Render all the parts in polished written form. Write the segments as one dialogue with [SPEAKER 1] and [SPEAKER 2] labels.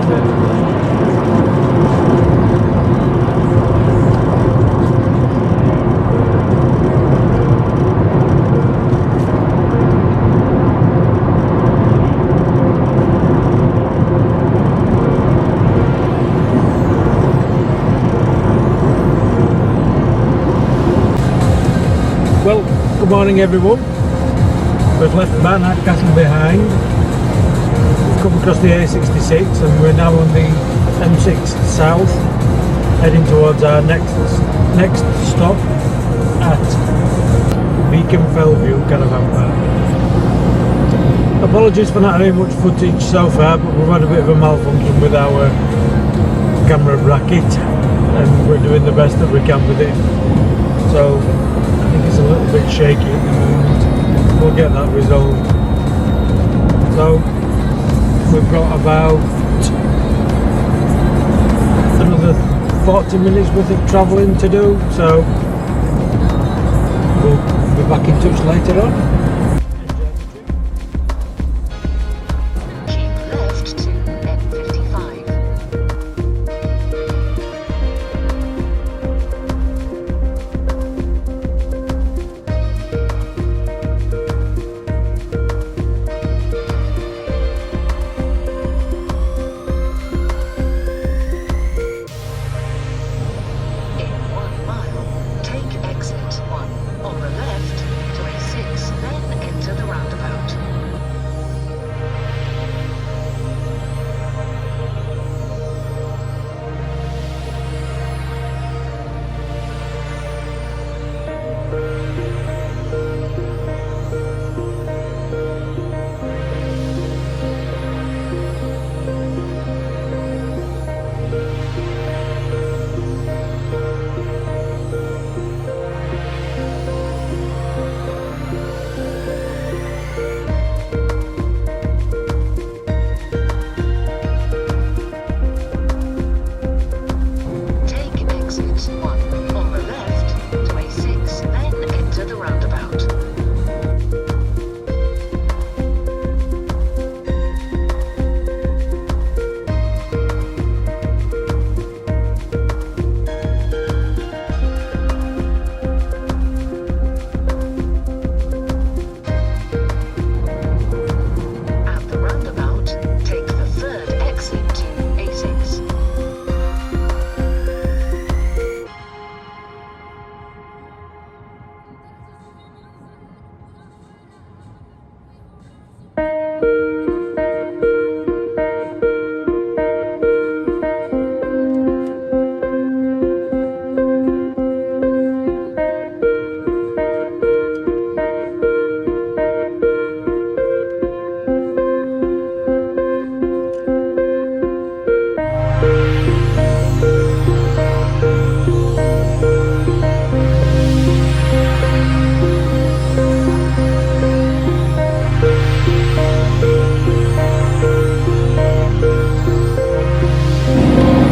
[SPEAKER 1] isn't it? Well, good morning everyone. We've left Barnard Castle behind. We've come across the A66 and we're now on the M6 south, heading towards our next stop at Beacon Fellview Caravan Park. Apologies for not having much footage so far, but we've had a bit of a malfunction with our camera bracket and we're doing the best that we can with it. So I think it's a little bit shaky at the moment. We'll get that resolved. So we've got about another 40 minutes worth of travelling to do, so we'll be back in touch later on.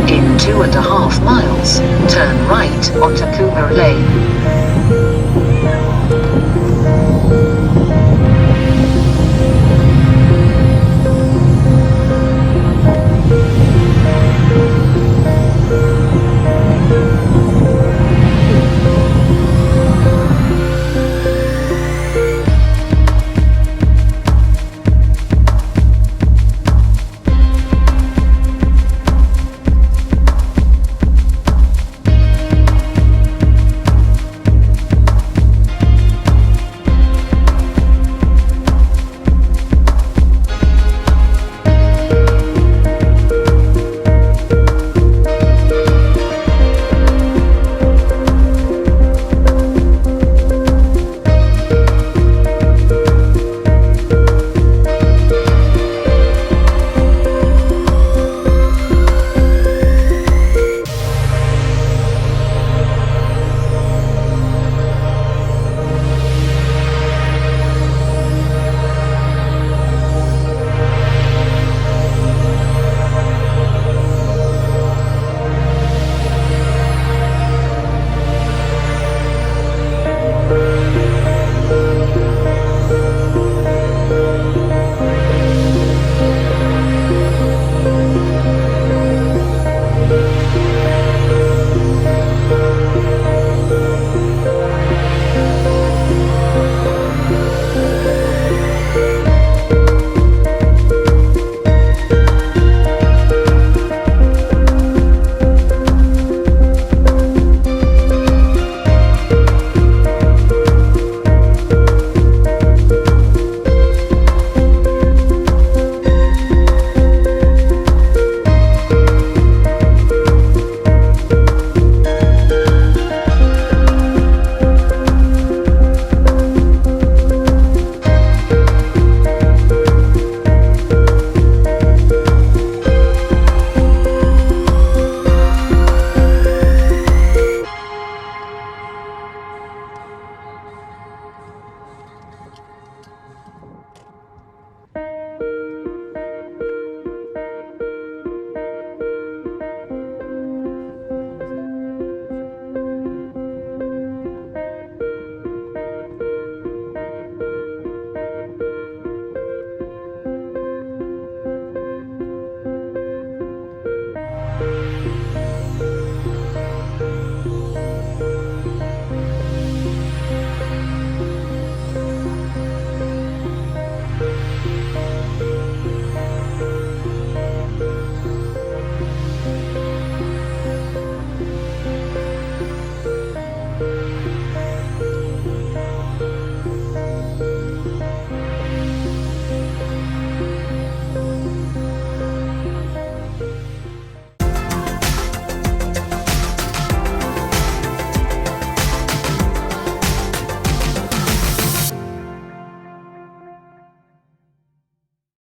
[SPEAKER 2] In 2.5 miles, turn right onto Coomer Lane.